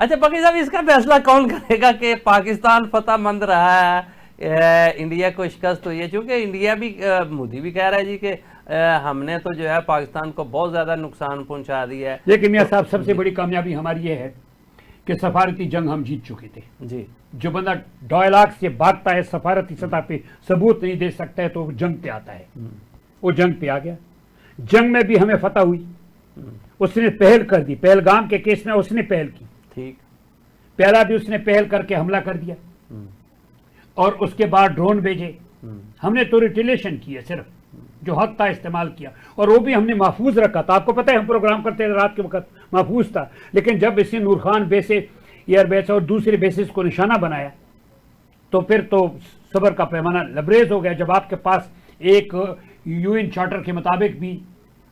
अच्छा बकी साहब, इसका फैसला कौन करेगा कि पाकिस्तान फतहमंद रहा है, इंडिया को शिकस्त हुई है? क्योंकि इंडिया भी, मोदी भी कह रहा है जी कि हमने तो जो है पाकिस्तान को बहुत ज्यादा नुकसान पहुंचा दिया है। लेकिन मियाँ साहब, तो सबसे जी बड़ी कामयाबी हमारी ये है कि सफारती जंग हम जीत चुके थे। जी जो बंदा डायलॉग से भागता है, सफारती सतह पे सबूत नहीं दे सकता है, तो वो जंग पे आता है। वो जंग पे आ गया। जंग में भी हमें फतह हुई। उसने पहल कर दी। पहलगाम के केस में उसने पहल की। ठीक। पहला भी उसने पहल करके हमला कर दिया और उसके बाद ड्रोन भेजे। हमने तो रिटेलिएशन किया, सिर्फ जो हक था इस्तेमाल किया, और वो भी हमने महफूज रखा था। आपको पता है हम प्रोग्राम करते थे रात के वक्त, महफूज था। लेकिन जब इसे नूर खान बेसे, एयर बेस और दूसरे बेसिस को निशाना बनाया, तो फिर तो सब्र का पैमाना लबरेज हो गया। जब आपके पास एक यूएन चार्टर के मुताबिक भी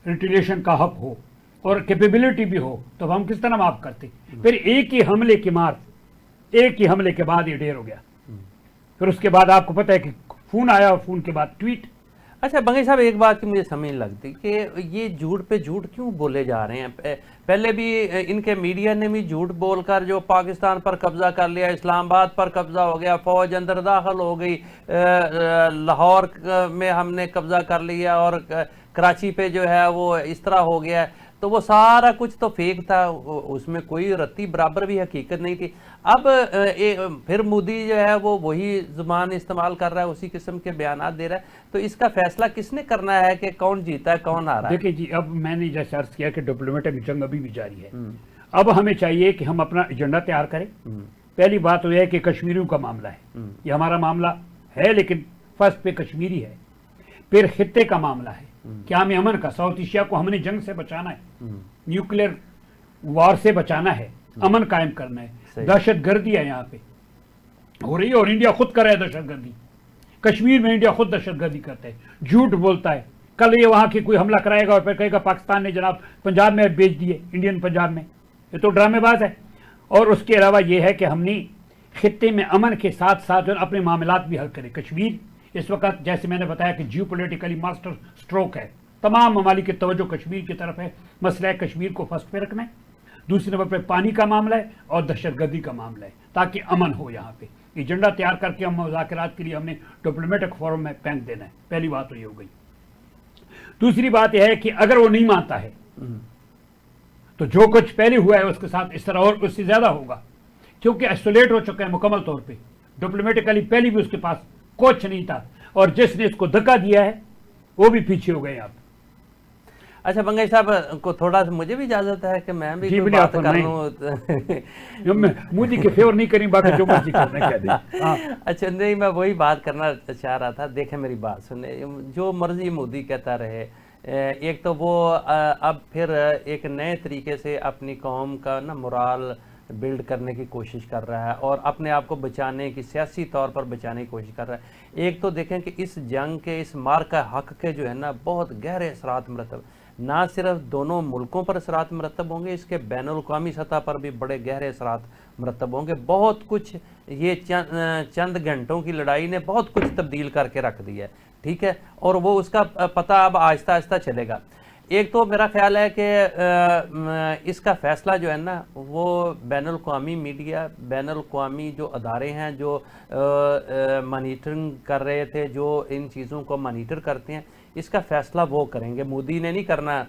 रिटेलिएशन का हक हो और कैपेबिलिटी भी हो, तो हम किस तरह माफ करते? फिर एक ही हमले की मार, एक ही हमले के बाद ये ढेर हो गया। फिर उसके बाद आपको पता है कि फोन आया और फोन के बाद ट्वीट। अच्छा बंगी साहब, एक बात की मुझे समझ नहीं लगती कि ये झूठ पे झूठ क्यों बोले जा रहे हैं। पहले भी इनके मीडिया ने भी झूठ बोलकर जो पाकिस्तान पर कब्जा कर लिया, इस्लामाबाद पर कब्जा हो गया, फौज अंदर दाखिल हो गई, लाहौर में हमने कब्जा कर लिया और कराची पे जो है वो इस तरह हो गया, तो वो सारा कुछ तो फेक था, उसमें कोई रत्ती बराबर भी हकीकत नहीं थी। अब फिर मोदी जो है वो वही जुबान इस्तेमाल कर रहा है, उसी किस्म के बयान दे रहा है। तो इसका फैसला किसने करना है कि कौन जीता है कौन हारा है? देखिए जी, अब मैंने जैसे अर्ज किया कि डिप्लोमेटिक जंग अभी भी जारी है। अब हमें चाहिए कि हम अपना एजेंडा तैयार करें। पहली बात तो यह है कि कश्मीरियों का मामला है, ये हमारा मामला है, लेकिन फर्स्ट पे कश्मीरी है। फिर खित्ते का मामला है कि हमें अमन का, साउथ एशिया को हमने जंग से बचाना है, न्यूक्लियर वार से बचाना है, अमन कायम करना है। दहशतगर्दी है यहाँ पे हो रही है और इंडिया खुद कर रहा है दहशतगर्दी। कश्मीर में इंडिया खुद दहशतगर्दी करता है, झूठ बोलता है। कल ये वहां की कोई हमला कराएगा और फिर कहेगा पाकिस्तान ने जनाब पंजाब में भेज दिए, इंडियन पंजाब में। ये तो ड्रामेबाज है। और उसके अलावा ये है कि हमने खित्ते में अमन के साथ साथ अपने मामलात भी हल करें। कश्मीर इस वक्त जैसे मैंने बताया कि जियोपॉलिटिकली मास्टर स्ट्रोक है, तमाम ममालिक की तवज्जो कश्मीर की तरफ है। मसला है कश्मीर को फर्स्ट पे रखना है, दूसरे नंबर पे पानी का मामला है और दहशतगर्दी का मामला है, ताकि अमन हो। यहाँ पे एजेंडा तैयार करके हम मुज़ाकरात के लिए हमने डिप्लोमेटिक फोरम में फेंक देना है। पहली बात तो ये हो गई। दूसरी बात यह है कि अगर वो नहीं मानता है तो जो कुछ पहले हुआ है उसके साथ इस तरह और उससे ज्यादा होगा, क्योंकि आइसोलेट हो चुका है मुकम्मल तौर पे। डिप्लोमेटिकली पहले भी उसके पास कुछ नहीं था, और जिसने इसको धक्का दिया है वो भी पीछे हो गए आप। अच्छा बंगई साहब को थोड़ा सा मुझे भी इजाजत है कि मैं भी कोई बात कर लूं। मोदी के फेवर नहीं करें, बाकी जो मर्जी करना कह दें। हाँ। अच्छा नहीं, मैं वही बात करना चाह रहा था। देखें मेरी बात सुने, जो मर्जी मोदी कहता रहे, एक तो वो अब फिर एक नए तरीके से अपनी कौम का ना मोराल बिल्ड करने की कोशिश कर रहा है और अपने आप को बचाने की, सियासी तौर पर बचाने की कोशिश कर रहा है। एक तो देखें कि इस जंग के, इस मार का हक के जो है ना बहुत गहरे असरात मरतब, ना सिर्फ दोनों मुल्कों पर असरात मरतब होंगे, इसके बैनुल-अक़वामी सतह पर भी बड़े गहरे असरात मरतब होंगे। बहुत कुछ ये चंद घंटों की लड़ाई ने बहुत कुछ तब्दील करके रख दिया है, ठीक है, और वो उसका पता अब आहिस्ता आहिस्ता चलेगा। एक तो मेरा ख्याल है कि इसका फैसला जो है ना वो बैनुल-अक़वामी मीडिया, बैनुल-अक़वामी जो अदारे हैं जो मॉनिटरिंग कर रहे थे, जो इन चीज़ों को मॉनिटर करते हैं, इसका फैसला वो करेंगे। मोदी ने नहीं करना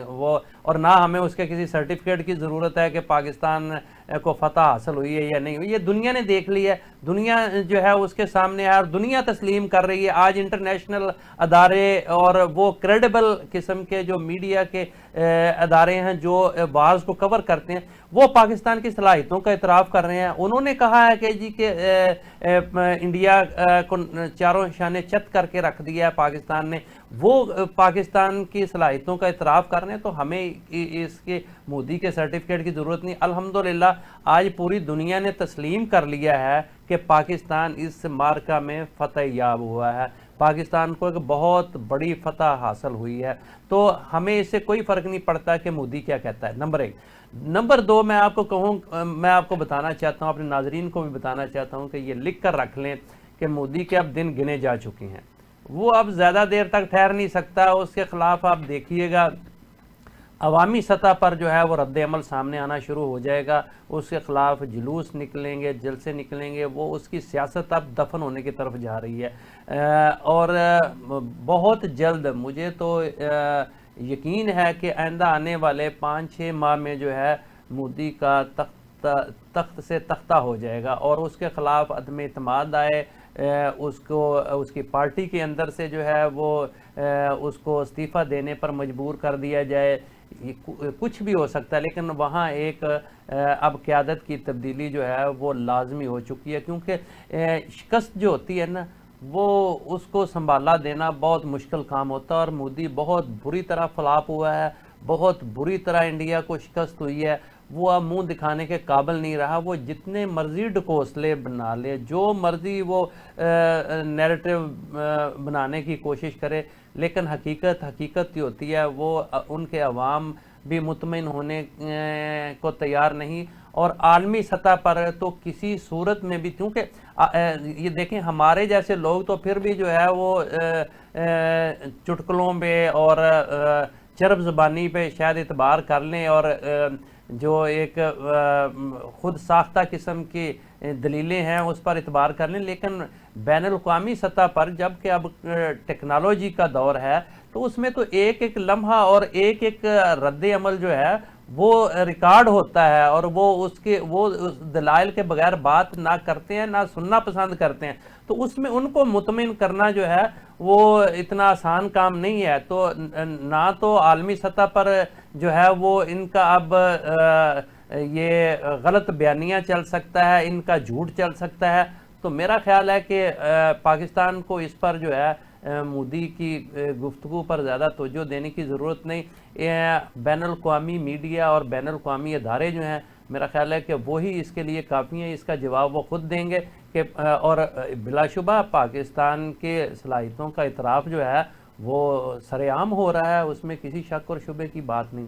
वो, और ना हमें उसके किसी सर्टिफिकेट की ज़रूरत है कि पाकिस्तान को फतह हासिल हुई है या नहीं हुई। ये दुनिया ने देख ली है, दुनिया जो है उसके सामने है और दुनिया तस्लीम कर रही है। आज इंटरनेशनल अदारे और वो क्रेडिबल किस्म के जो मीडिया के अदारे हैं जो वार्स को कवर करते हैं, वो पाकिस्तान की सलाहियतों का इतराफ़ कर रहे हैं। उन्होंने कहा है कि जी के इंडिया को चारों शाने चत करके रख दिया है पाकिस्तान ने, वो पाकिस्तान की सलाहियतों का इतराफ़ कर रहे हैं। तो हमें इसके मोदी के सर्टिफिकेट की ज़रूरत नहीं। अल्हम्दुलिल्लाह आज पूरी दुनिया ने तस्लीम कर लिया है कि पाकिस्तान इस मार्का में फतह याब हुआ है, पाकिस्तान को एक बहुत बड़ी फतह हासिल हुई है। तो हमें इससे कोई फ़र्क नहीं पड़ता कि मोदी क्या कहता है, नंबर एक। नंबर दो, मैं आपको कहूँ, मैं आपको बताना चाहता हूँ, अपने नाजरीन को भी बताना चाहता हूँ कि ये लिख कर रख लें कि मोदी के अब दिन गिने जा चुके हैं। वो अब ज़्यादा देर तक ठहर नहीं सकता, उसके ख़िलाफ़ आप देखिएगा अवामी सतह पर जो है वो रद्द अमल सामने आना शुरू हो जाएगा, उसके खिलाफ जुलूस निकलेंगे, जलसे निकलेंगे, वो उसकी सियासत अब दफन होने की तरफ जा रही है। और बहुत जल्द मुझे तो यकीन है कि आइंदा आने वाले 5-6 माह में जो है मोदी का तख्त से तख्ता हो जाएगा और उसके खिलाफ अदम इत्माद आए, उसको उसकी पार्टी के अंदर से जो है वो उसको इस्तीफ़ा देने पर मजबूर कर दिया जाए, कुछ भी हो सकता है। लेकिन वहाँ एक अब क़यादत की तब्दीली जो है वो लाजमी हो चुकी है, क्योंकि शिकस्त जो होती है ना वो उसको संभाला देना बहुत मुश्किल काम होता है। और मोदी बहुत बुरी तरह फ्लॉप हुआ है, बहुत बुरी तरह इंडिया को शिकस्त हुई है, वो अब मुंह दिखाने के काबिल नहीं रहा। वो जितने मर्जी ढकोसले बना ले, जो मर्जी वो नैरेटिव बनाने की कोशिश करे, लेकिन हकीकत ही होती है वो उनके अवाम भी मुतमईन होने को तैयार नहीं। और आलमी सतह पर तो किसी सूरत में भी, क्योंकि ये देखें हमारे जैसे लोग तो फिर भी जो है वो चुटकुलों पे और चरब ज़बानी पे शायद इतबार कर लें और जो एक खुद साख्ता किस्म की दलीलें हैं उस पर इतबार कर लें। लेकिन बैनुल-अक़वामी सतह पर जबकि अब टेक्नोलॉजी का दौर है तो उसमें तो एक एक लम्हा और एक एक रद्द अमल जो है वो रिकॉर्ड होता है और वो उस दलाइल के बगैर बात ना करते हैं, ना सुनना पसंद करते हैं। तो उसमें उनको मुतमिन करना जो है वो इतना आसान काम नहीं है। तो ना तो आलमी सतह पर जो है वो इनका अब ये गलत बयानियाँ चल सकता है, इनका झूठ चल सकता है। तो मेरा ख्याल है कि पाकिस्तान को इस पर जो है मोदी की गुफ्तगू पर ज़्यादा तवज्जो देने की ज़रूरत नहीं। बैनुल-अक़वामी मीडिया और बैनुल-अक़वामी अदारे जो हैं, मेरा ख्याल है कि वही इसके लिए काफ़ी हैं, इसका जवाब वो खुद देंगे कि और बिलाशुबा पाकिस्तान के सलाहियतों का इतराफ़ जो है वो सरेआम हो रहा है, उसमें किसी शक और शुबे की बात नहीं।